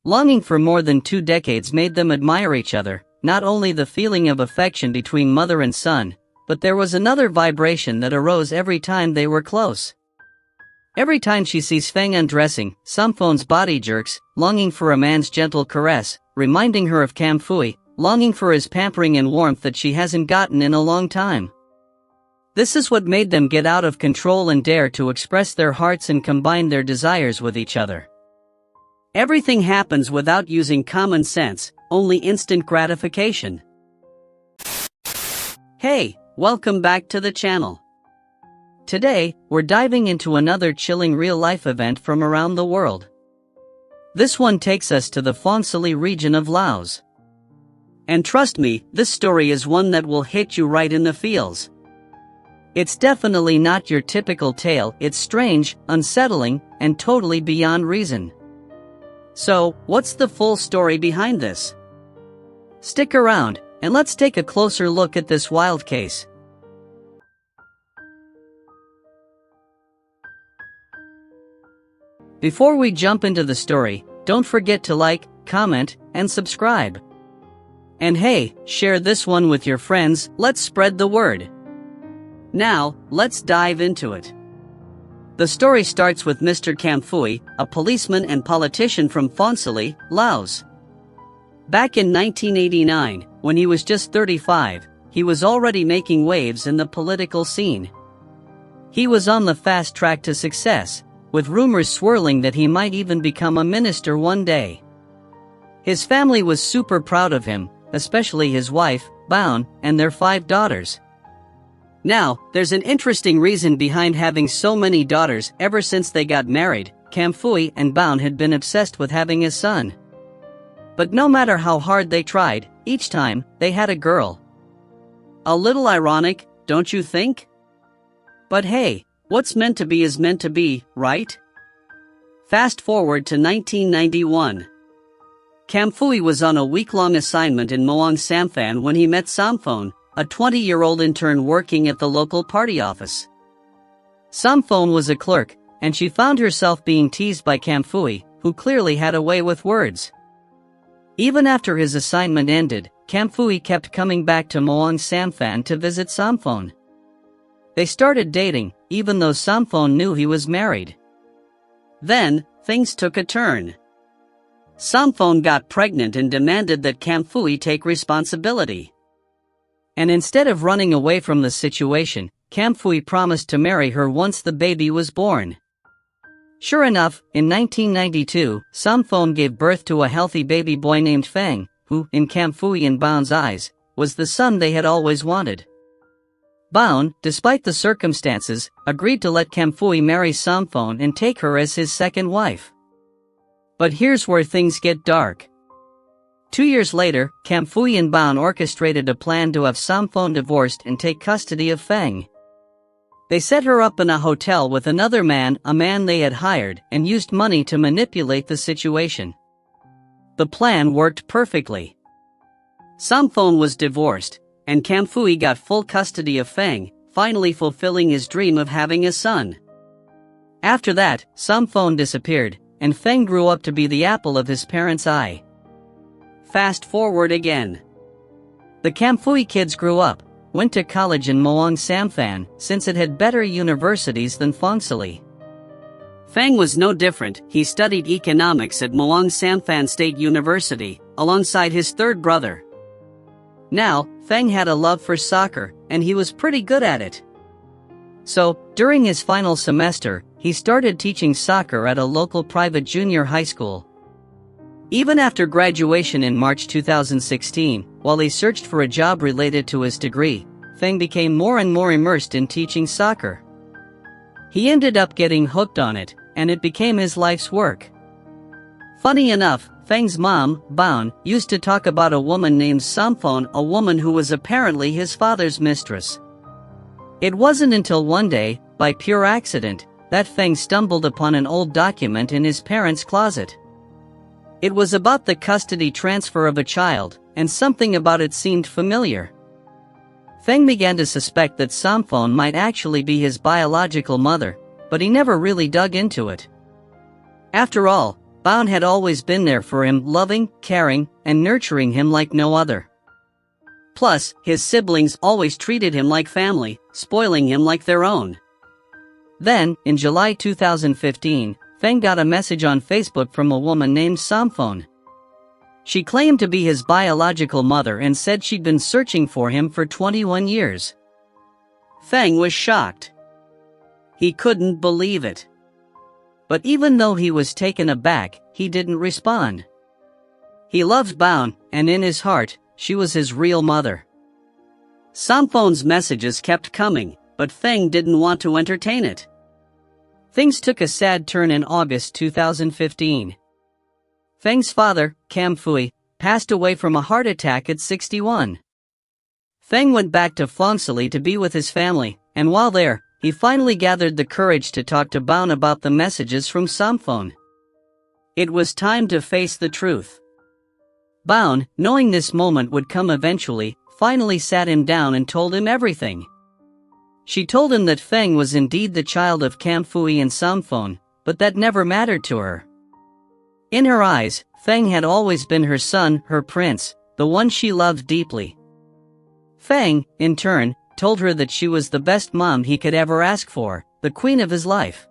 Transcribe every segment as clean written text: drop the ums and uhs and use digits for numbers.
Longing for more than 2 decades made them admire each other, not only the feeling of affection between mother and son, but there was another vibration that arose every time they were close. Every time she sees Feng undressing, Samphong's body jerks, longing for a man's gentle caress, reminding her of Cam Fui, longing for his pampering and warmth that she hasn't gotten in a long time. This is what made them get out of control and dare to express their hearts and combine their desires with each other. Everything happens without using common sense, only instant gratification. Hey, welcome back to the channel. Today, we're diving into another chilling real-life event from around the world. This one takes us to the Phoang Saly region of Laos. And trust me, this story is one that will hit you right in the feels. It's definitely not your typical tale, it's strange, unsettling, and totally beyond reason. So, what's the full story behind this? Stick around, and let's take a closer look at this wild case. Before we jump into the story, don't forget to like, comment, and subscribe. And hey, share this one with your friends, let's spread the word. Now, let's dive into it. The story starts with Mr. Cam Fui, a policeman and politician from Phoang Saly, Laos. Back in 1989, when he was just 35, he was already making waves in the political scene. He was on the fast track to success, with rumors swirling that he might even become a minister one day. His family was super proud of him, especially his wife, Baun, and their 5 daughters. Now, there's an interesting reason behind having so many daughters. Ever since they got married, Cam Fui and Baun had been obsessed with having a son. But no matter how hard they tried, each time, they had a girl. A little ironic, don't you think? But hey, what's meant to be is meant to be, right? Fast forward to 1991. Cam Fui was on a week-long assignment in Muang Samphan when he met Samphong, a 20-year-old intern working at the local party office. Samphong was a clerk, and she found herself being teased by Cam Fui, who clearly had a way with words. Even after his assignment ended, Cam Fui kept coming back to Muang Samphan to visit Samphong. They started dating, even though Samphong knew he was married. Then, things took a turn. Samphong got pregnant and demanded that Cam Fui take responsibility. And instead of running away from the situation, Cam Fui promised to marry her once the baby was born. Sure enough, in 1992, Samphong gave birth to a healthy baby boy named Feng, who, in Cam Fui and Baun's eyes, was the son they had always wanted. Baun, despite the circumstances, agreed to let Cam Fui marry Samphong and take her as his second wife. But here's where things get dark. 2 years later, Cam Fui and Baun orchestrated a plan to have Samphong divorced and take custody of Feng. They set her up in a hotel with another man, a man they had hired, and used money to manipulate the situation. The plan worked perfectly. Samphong was divorced, and Cam Fui got full custody of Feng, finally fulfilling his dream of having a son. After that, Samphong disappeared, and Feng grew up to be the apple of his parents' eye. Fast forward again. The Cam Fui kids grew up, went to college in Muang Samphan, since it had better universities than Phoang Saly. Feng was no different. He studied economics at Muang Samphan State University, alongside his third brother. Now, Feng had a love for soccer, and he was pretty good at it. So, during his final semester, he started teaching soccer at a local private junior high school. Even after graduation in March 2016, while he searched for a job related to his degree, Feng became more and more immersed in teaching soccer. He ended up getting hooked on it, and it became his life's work. Funny enough, Feng's mom, Baun, used to talk about a woman named Samphong, a woman who was apparently his father's mistress. It wasn't until one day, by pure accident, that Feng stumbled upon an old document in his parents' closet. It was about the custody transfer of a child, and something about it seemed familiar. Feng began to suspect that Samphong might actually be his biological mother, but he never really dug into it. After all, Baun had always been there for him, loving, caring, and nurturing him like no other. Plus, his siblings always treated him like family, spoiling him like their own. Then, in July 2015, Feng got a message on Facebook from a woman named Samphone. She claimed to be his biological mother and said she'd been searching for him for 21 years. Feng was shocked. He couldn't believe it. But even though he was taken aback, he didn't respond. He loved Baun, and in his heart, she was his real mother. Samphone's messages kept coming, but Feng didn't want to entertain it. Things took a sad turn in August 2015. Feng's father, Cam Fui, passed away from a heart attack at 61. Feng went back to Phongsali to be with his family, and while there, he finally gathered the courage to talk to Baun about the messages from Samphone. It was time to face the truth. Baun, knowing this moment would come eventually, finally sat him down and told him everything. She told him that Feng was indeed the child of Cam Fui and Samphone, but that never mattered to her. In her eyes, Feng had always been her son, her prince, the one she loved deeply. Feng, in turn, told her that she was the best mom he could ever ask for, the queen of his life.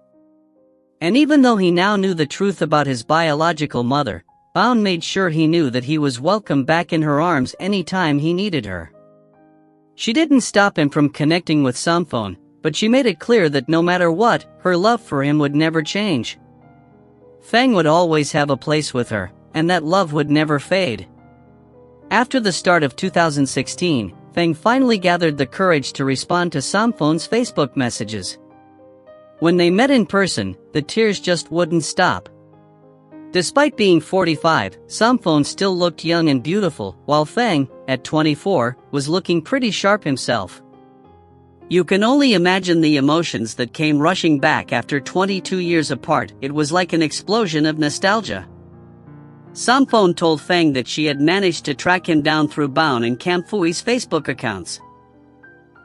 And even though he now knew the truth about his biological mother, Baun made sure he knew that he was welcome back in her arms any time he needed her. She didn't stop him from connecting with Samphone, but she made it clear that no matter what, her love for him would never change. Feng would always have a place with her, and that love would never fade. After the start of 2016, Feng finally gathered the courage to respond to Samphone's Facebook messages. When they met in person, the tears just wouldn't stop. Despite being 45, Samphone still looked young and beautiful, while Feng, at 24, was looking pretty sharp himself. You can only imagine the emotions that came rushing back after 22 years apart. It was like an explosion of nostalgia. Samphone told Feng that she had managed to track him down through Baun and Cam Fui's Facebook accounts.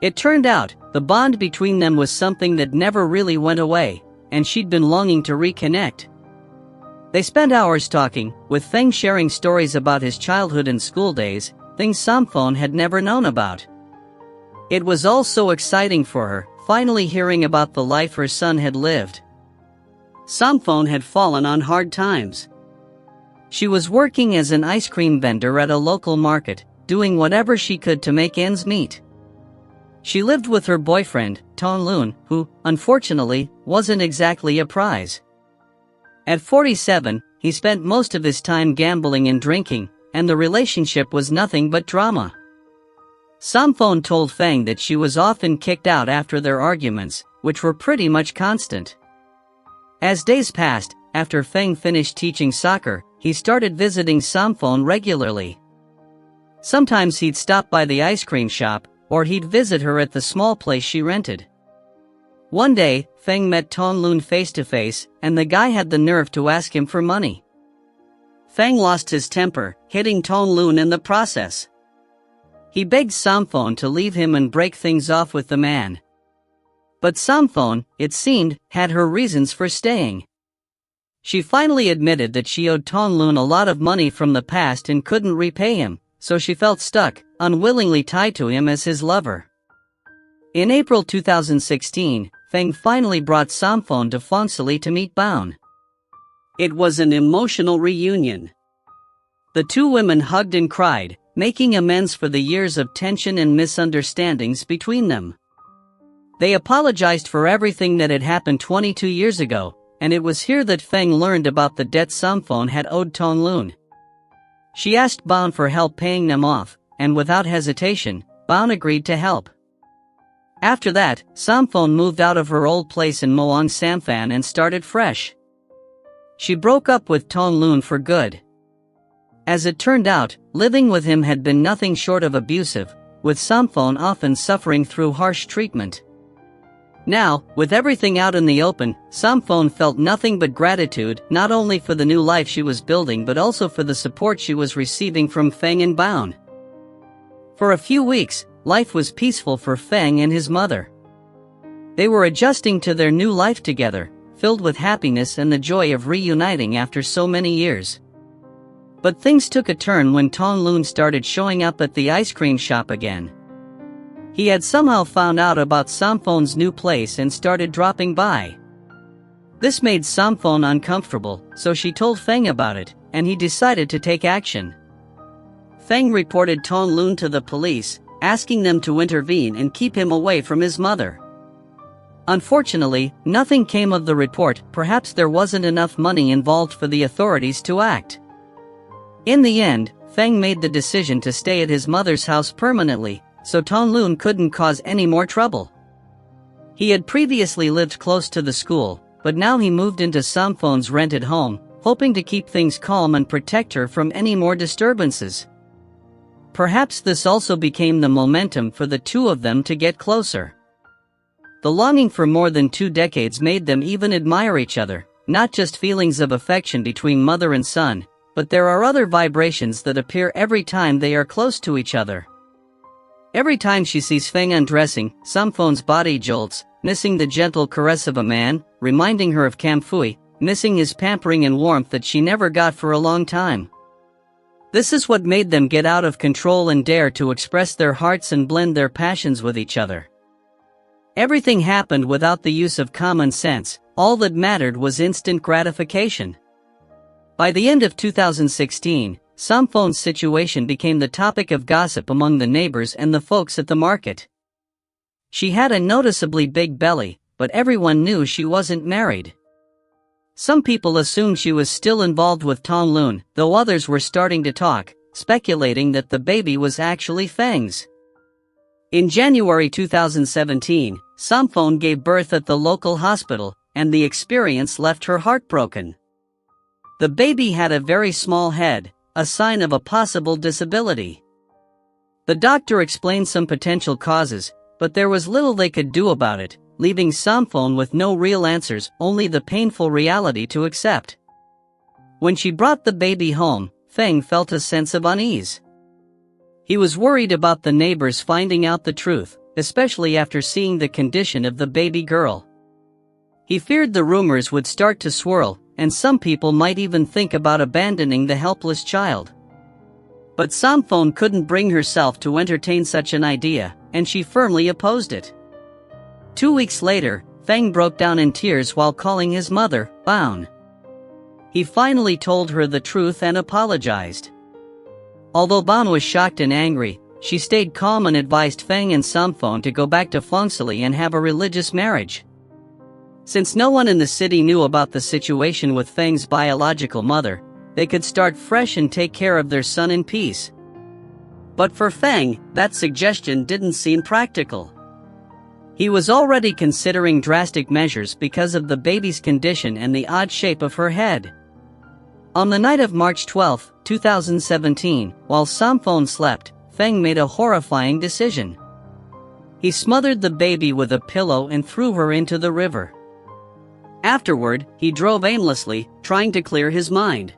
It turned out, the bond between them was something that never really went away, and she'd been longing to reconnect. They spent hours talking, with Feng sharing stories about his childhood and school days, things Samphone had never known about. It was all so exciting for her, finally hearing about the life her son had lived. Samphone had fallen on hard times. She was working as an ice cream vendor at a local market, doing whatever she could to make ends meet. She lived with her boyfriend, Ton Lun, who, unfortunately, wasn't exactly a prize. At 47, he spent most of his time gambling and drinking, and the relationship was nothing but drama. Samphone told Feng that she was often kicked out after their arguments, which were pretty much constant. As days passed, after Feng finished teaching soccer, he started visiting Samphone regularly. Sometimes he'd stop by the ice cream shop, or he'd visit her at the small place she rented. One day, Feng met Ton Lun face to face, and the guy had the nerve to ask him for money. Feng lost his temper, hitting Ton Lun in the process. He begged Samphone to leave him and break things off with the man. But Samphone, it seemed, had her reasons for staying. She finally admitted that she owed Ton Lun a lot of money from the past and couldn't repay him, so she felt stuck, unwillingly tied to him as his lover. In April 2016, Feng finally brought Samphone to Phongsali to meet Baun. It was an emotional reunion. The two women hugged and cried, making amends for the years of tension and misunderstandings between them. They apologized for everything that had happened 22 years ago, and it was here that Feng learned about the debt Samphone had owed Ton Lun. She asked Baun for help paying them off, and without hesitation, Baun agreed to help. After that, Samphone moved out of her old place in Muang Samphan and started fresh. She broke up with Ton Lun for good. As it turned out, living with him had been nothing short of abusive, with Samphone often suffering through harsh treatment. Now, with everything out in the open, Samphone felt nothing but gratitude, not only for the new life she was building but also for the support she was receiving from Feng and Baun. For a few weeks, life was peaceful for Feng and his mother. They were adjusting to their new life together, filled with happiness and the joy of reuniting after so many years. But things took a turn when Ton Lun started showing up at the ice cream shop again. He had somehow found out about Samphon's new place and started dropping by. This made Samphon uncomfortable, so she told Feng about it, and he decided to take action. Feng reported Ton Lun to the police, asking them to intervene and keep him away from his mother. Unfortunately, nothing came of the report. Perhaps there wasn't enough money involved for the authorities to act. In the end, Feng made the decision to stay at his mother's house permanently, so Ton Lun couldn't cause any more trouble. He had previously lived close to the school, but now he moved into Samphon's rented home, hoping to keep things calm and protect her from any more disturbances. Perhaps this also became the momentum for the two of them to get closer. The longing for more than 2 decades made them even admire each other, not just feelings of affection between mother and son, but there are other vibrations that appear every time they are close to each other. Every time she sees Feng undressing, Samphon's body jolts, missing the gentle caress of a man, reminding her of Camfui, missing his pampering and warmth that she never got for a long time. This is what made them get out of control and dare to express their hearts and blend their passions with each other. Everything happened without the use of common sense. All that mattered was instant gratification. By the end of 2016, Samphon's situation became the topic of gossip among the neighbors and the folks at the market. She had a noticeably big belly, but everyone knew she wasn't married. Some people assumed she was still involved with Ton Lun, though others were starting to talk, speculating that the baby was actually Feng's. In January 2017, Samphon gave birth at the local hospital, and the experience left her heartbroken. The baby had a very small head, a sign of a possible disability. The doctor explained some potential causes, but there was little they could do about it, leaving Samphon with no real answers, only the painful reality to accept. When she brought the baby home, Feng felt a sense of unease. He was worried about the neighbors finding out the truth, especially after seeing the condition of the baby girl. He feared the rumors would start to swirl, and some people might even think about abandoning the helpless child. But Samphon couldn't bring herself to entertain such an idea, and she firmly opposed it. 2 weeks later, Feng broke down in tears while calling his mother, Baun. He finally told her the truth and apologized. Although Baun was shocked and angry, she stayed calm and advised Feng and Samphon to go back to Fengsili and have a religious marriage. Since no one in the city knew about the situation with Feng's biological mother, they could start fresh and take care of their son in peace. But for Feng, that suggestion didn't seem practical. He was already considering drastic measures because of the baby's condition and the odd shape of her head. On the night of March 12, 2017, while Samphon slept, Feng made a horrifying decision. He smothered the baby with a pillow and threw her into the river. Afterward, he drove aimlessly, trying to clear his mind.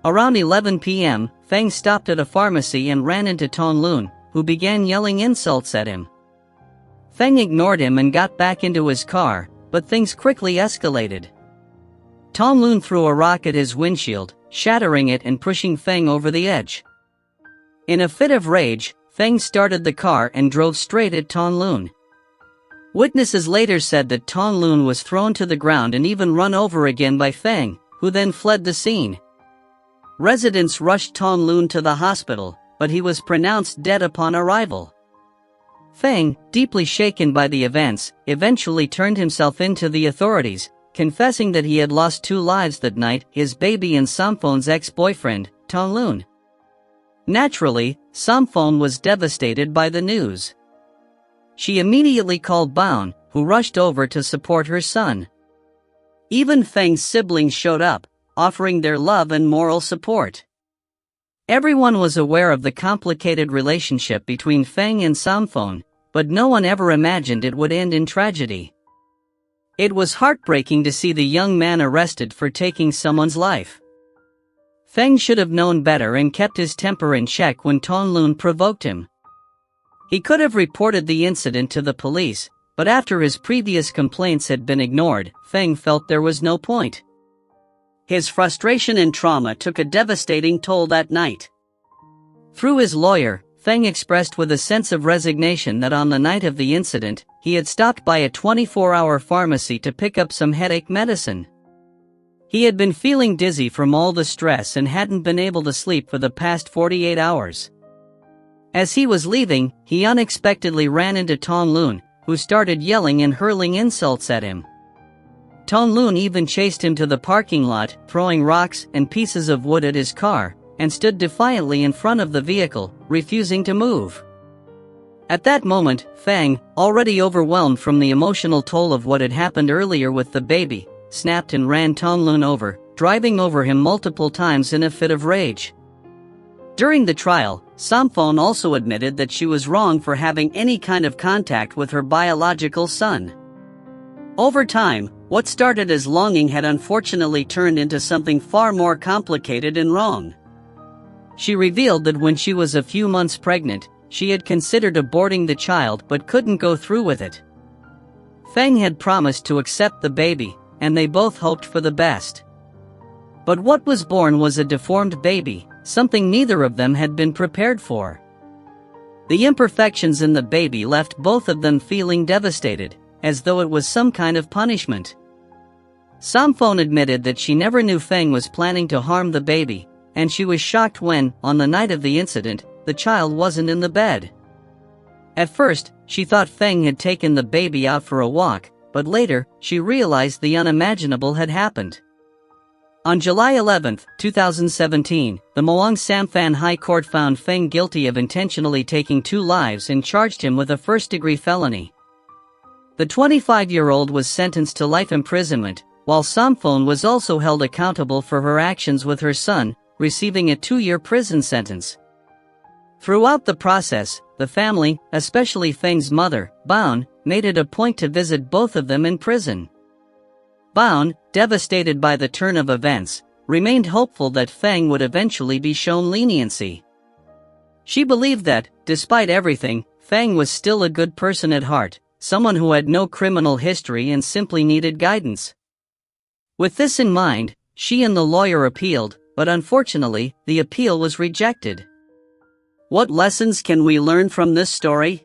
Around 11 p.m., Feng stopped at a pharmacy and ran into Ton Lun, who began yelling insults at him. Feng ignored him and got back into his car, but things quickly escalated. Ton Lun threw a rock at his windshield, shattering it and pushing Feng over the edge. In a fit of rage, Feng started the car and drove straight at Ton Lun. Witnesses later said that Ton Lun was thrown to the ground and even run over again by Feng, who then fled the scene. Residents rushed Ton Lun to the hospital, but he was pronounced dead upon arrival. Feng, deeply shaken by the events, eventually turned himself in to the authorities, confessing that he had lost 2 lives that night, his baby and Samphon's ex-boyfriend, Ton Lun. Naturally, Samphon was devastated by the news. She immediately called Baun, who rushed over to support her son. Even Feng's siblings showed up, offering their love and moral support. Everyone was aware of the complicated relationship between Feng and Samphon, but no one ever imagined it would end in tragedy. It was heartbreaking to see the young man arrested for taking someone's life. Feng should have known better and kept his temper in check when Ton Lun provoked him. He could have reported the incident to the police, but after his previous complaints had been ignored, Feng felt there was no point. His frustration and trauma took a devastating toll that night. Through his lawyer, Feng expressed with a sense of resignation that on the night of the incident, he had stopped by a 24-hour pharmacy to pick up some headache medicine. He had been feeling dizzy from all the stress and hadn't been able to sleep for the past 48 hours. As he was leaving, he unexpectedly ran into Tong Lun, who started yelling and hurling insults at him. Tong Lun even chased him to the parking lot, throwing rocks and pieces of wood at his car, and stood defiantly in front of the vehicle, refusing to move. At that moment, Feng, already overwhelmed from the emotional toll of what had happened earlier with the baby, snapped and ran Tong Lun over, driving over him multiple times in a fit of rage. During the trial, Samphone also admitted that she was wrong for having any kind of contact with her biological son. Over time, what started as longing had unfortunately turned into something far more complicated and wrong. She revealed that when she was a few months pregnant, she had considered aborting the child but couldn't go through with it. Feng had promised to accept the baby, and they both hoped for the best. But what was born was a deformed baby, something neither of them had been prepared for. The imperfections in the baby left both of them feeling devastated, as though it was some kind of punishment. Samphone admitted that she never knew Feng was planning to harm the baby, and she was shocked when, on the night of the incident, the child wasn't in the bed. At first, she thought Feng had taken the baby out for a walk, but later, she realized the unimaginable had happened. On July 11, 2017, the Muang Samphan High Court found Feng guilty of intentionally taking 2 lives and charged him with a first-degree felony. The 25-year-old was sentenced to life imprisonment, while Samphone was also held accountable for her actions with her son, receiving a 2-year prison sentence. Throughout the process, the family, especially Feng's mother, Baun, made it a point to visit both of them in prison. Baun, devastated by the turn of events, remained hopeful that Feng would eventually be shown leniency. She believed that, despite everything, Feng was still a good person at heart, someone who had no criminal history and simply needed guidance. With this in mind, she and the lawyer appealed, but unfortunately, the appeal was rejected. What lessons can we learn from this story?